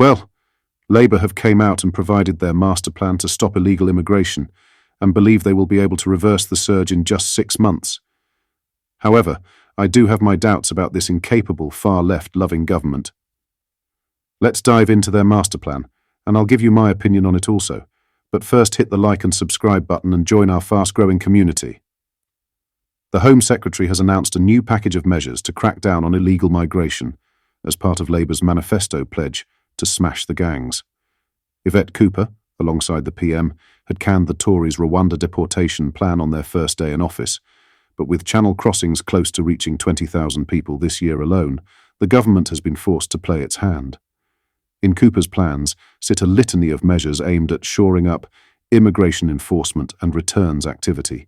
Well, Labour have came out and provided their master plan to stop illegal immigration and believe they will be able to reverse the surge in just 6 months. However, I do have my doubts about this incapable, far-left loving government. Let's dive into their master plan, and I'll give you my opinion on it also. But first, hit the like and subscribe button and join our fast-growing community. The Home Secretary has announced a new package of measures to crack down on illegal migration as part of Labour's manifesto pledge to smash the gangs. Yvette Cooper, alongside the PM, had canned the Tories' Rwanda deportation plan on their first day in office, but with channel crossings close to reaching 20,000 people this year alone, the government has been forced to play its hand. In Cooper's plans sit a litany of measures aimed at shoring up immigration enforcement and returns activity.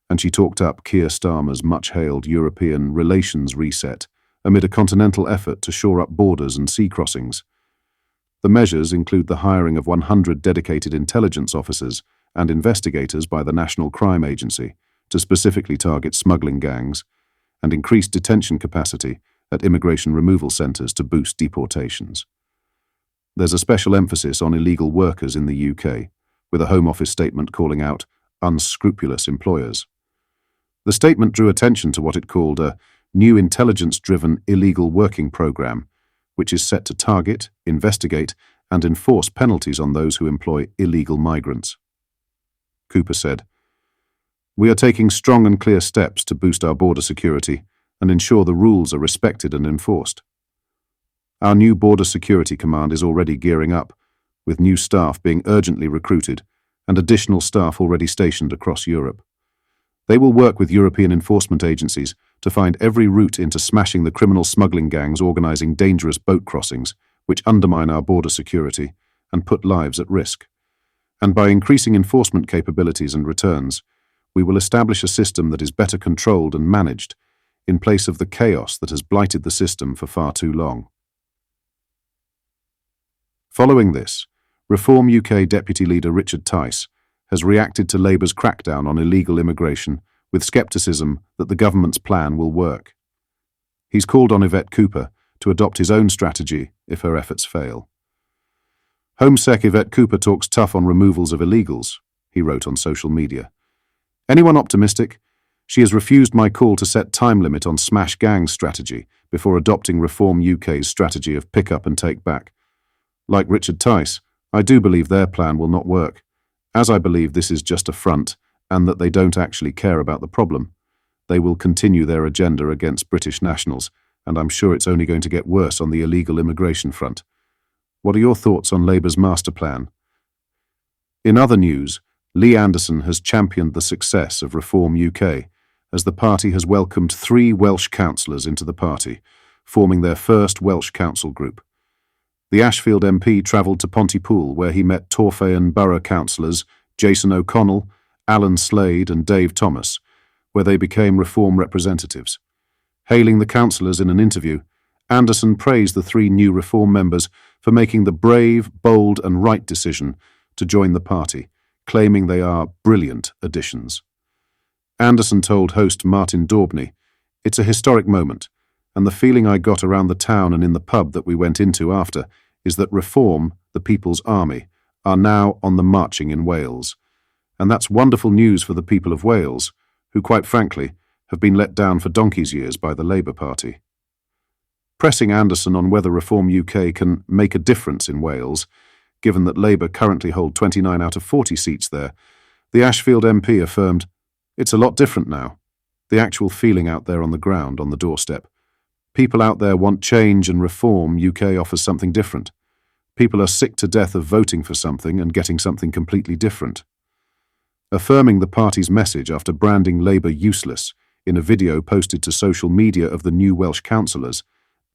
And she talked up Keir Starmer's much-hailed European relations reset amid a continental effort to shore up borders and sea crossings. The measures include the hiring of 100 dedicated intelligence officers and investigators by the National Crime Agency to specifically target smuggling gangs, and increased detention capacity at immigration removal centres to boost deportations. There's a special emphasis on illegal workers in the UK, with a Home Office statement calling out unscrupulous employers. The statement drew attention to what it called a new intelligence-driven illegal working programme, which is set to target, investigate, and enforce penalties on those who employ illegal migrants. Cooper said, "We are taking strong and clear steps to boost our border security and ensure the rules are respected and enforced. Our new Border Security Command is already gearing up, with new staff being urgently recruited and additional staff already stationed across Europe. They will work with European enforcement agencies to find every route into smashing the criminal smuggling gangs organising dangerous boat crossings, which undermine our border security and put lives at risk. And by increasing enforcement capabilities and returns, we will establish a system that is better controlled and managed, in place of the chaos that has blighted the system for far too long." Following this, Reform UK Deputy Leader Richard Tice has reacted to Labour's crackdown on illegal immigration with scepticism that the government's plan will work. He's called on Yvette Cooper to adopt his own strategy if her efforts fail. Home Sec Yvette Cooper talks tough on removals of illegals, he wrote on social media. "Anyone optimistic? She has refused my call to set time limit on smash gang strategy before adopting Reform UK's strategy of pick up and take back. Like Richard Tice, I do believe their plan will not work, as I believe this is just a front and that they don't actually care about the problem. They will continue their agenda against British nationals, and I'm sure it's only going to get worse on the illegal immigration front. What are your thoughts on Labour's master plan?" In other news, Lee Anderson has championed the success of Reform UK, as the party has welcomed 3 Welsh councillors into the party, forming their first Welsh council group. The Ashfield MP travelled to Pontypool, where he met Torfaen Borough councillors Jason O'Connell, Alan Slade and Dave Thomas, where they became Reform representatives. Hailing the councillors in an interview, Anderson praised the 3 new Reform members for making the brave, bold and right decision to join the party, claiming they are brilliant additions. Anderson told host Martin Daubney, "It's a historic moment, and the feeling I got around the town and in the pub that we went into after is that Reform, the People's Army, are now on the marching in Wales. And that's wonderful news for the people of Wales, who, quite frankly, have been let down for donkey's years by the Labour Party." Pressing Anderson on whether Reform UK can make a difference in Wales, given that Labour currently hold 29 out of 40 seats there, the Ashfield MP affirmed, "It's a lot different now. The actual feeling out there on the ground, on the doorstep. People out there want change, and Reform UK offers something different. People are sick to death of voting for something and getting something completely different." Affirming the party's message after branding Labour useless in a video posted to social media of the new Welsh councillors,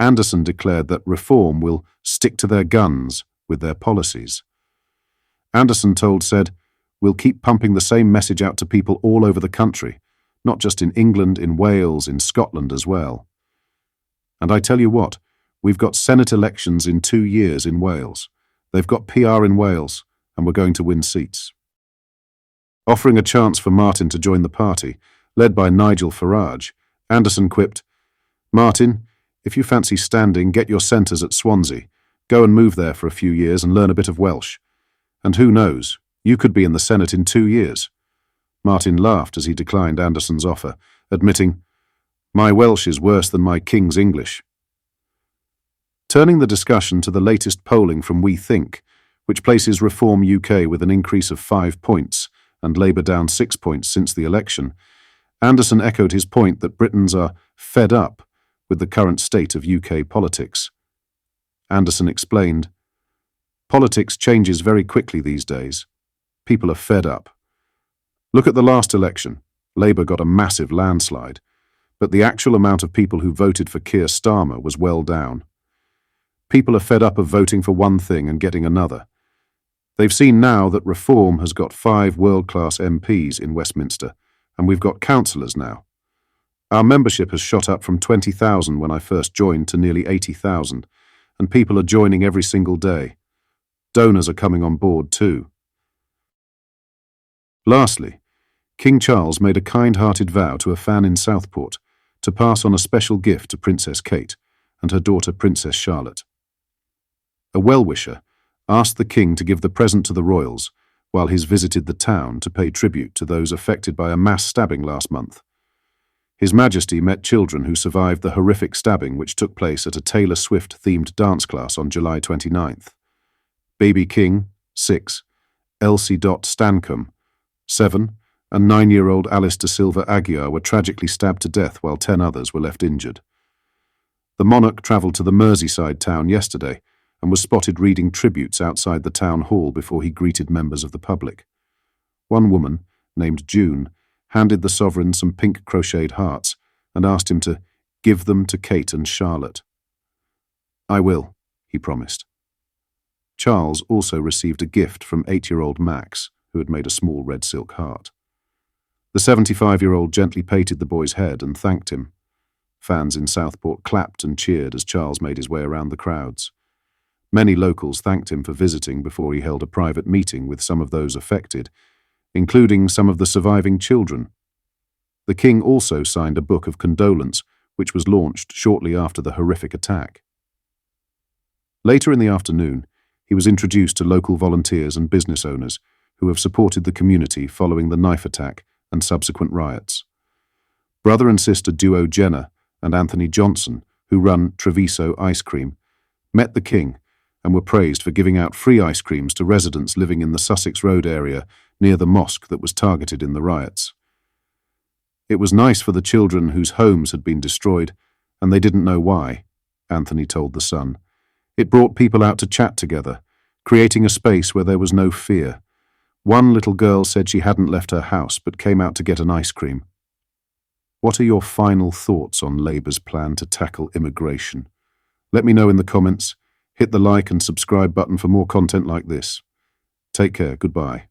Anderson declared that Reform will stick to their guns with their policies. Anderson said, "We'll keep pumping the same message out to people all over the country, not just in England, in Wales, in Scotland as well. And I tell you what, we've got Senate elections in 2 years in Wales. They've got PR in Wales, and we're going to win seats." Offering a chance for Martin to join the party, led by Nigel Farage, Anderson quipped, "Martin, if you fancy standing, get your centres at Swansea. Go and move there for a few years and learn a bit of Welsh. And who knows, you could be in the Senate in 2 years." Martin laughed as he declined Anderson's offer, admitting, "My Welsh is worse than my King's English." Turning the discussion to the latest polling from We Think, which places Reform UK with an increase of 5 points and Labour down 6 points since the election, Anderson echoed his point that Britons are fed up with the current state of UK politics. Anderson explained, "Politics changes very quickly these days. People are fed up. Look at the last election. Labour got a massive landslide, but the actual amount of people who voted for Keir Starmer was well down. People are fed up of voting for one thing and getting another. They've seen now that Reform has got 5 world-class MPs in Westminster, and we've got councillors now. Our membership has shot up from 20,000 when I first joined to nearly 80,000, and people are joining every single day. Donors are coming on board too." Lastly, King Charles made a kind-hearted vow to a fan in Southport to pass on a special gift to Princess Kate and her daughter Princess Charlotte. A well-wisher asked the King to give the present to the royals while he visited the town to pay tribute to those affected by a mass stabbing last month. His Majesty met children who survived the horrific stabbing which took place at a Taylor Swift-themed dance class on July 29th. Baby King, 6, Elsie Stancombe, 7, and 9-year-old Alice de Silva Aguiar were tragically stabbed to death while 10 others were left injured. The monarch travelled to the Merseyside town yesterday and was spotted reading tributes outside the town hall before he greeted members of the public. One woman, named June, handed the sovereign some pink crocheted hearts and asked him to give them to Kate and Charlotte. "I will," he promised. Charles also received a gift from 8-year-old Max, who had made a small red silk heart. The 75-year-old gently patted the boy's head and thanked him. Fans in Southport clapped and cheered as Charles made his way around the crowds. Many locals thanked him for visiting before he held a private meeting with some of those affected, including some of the surviving children. The King also signed a book of condolence, which was launched shortly after the horrific attack. Later in the afternoon, he was introduced to local volunteers and business owners who have supported the community following the knife attack and subsequent riots. Brother and sister duo Jenna and Anthony Johnson, who run Treviso Ice Cream, met the King and were praised for giving out free ice creams to residents living in the Sussex Road area near the mosque that was targeted in the riots. "It was nice for the children whose homes had been destroyed, and they didn't know why," Anthony told The Sun. "It brought people out to chat together, creating a space where there was no fear. One little girl said she hadn't left her house but came out to get an ice cream." What are your final thoughts on Labour's plan to tackle immigration? Let me know in the comments. Hit the like and subscribe button for more content like this. Take care. Goodbye.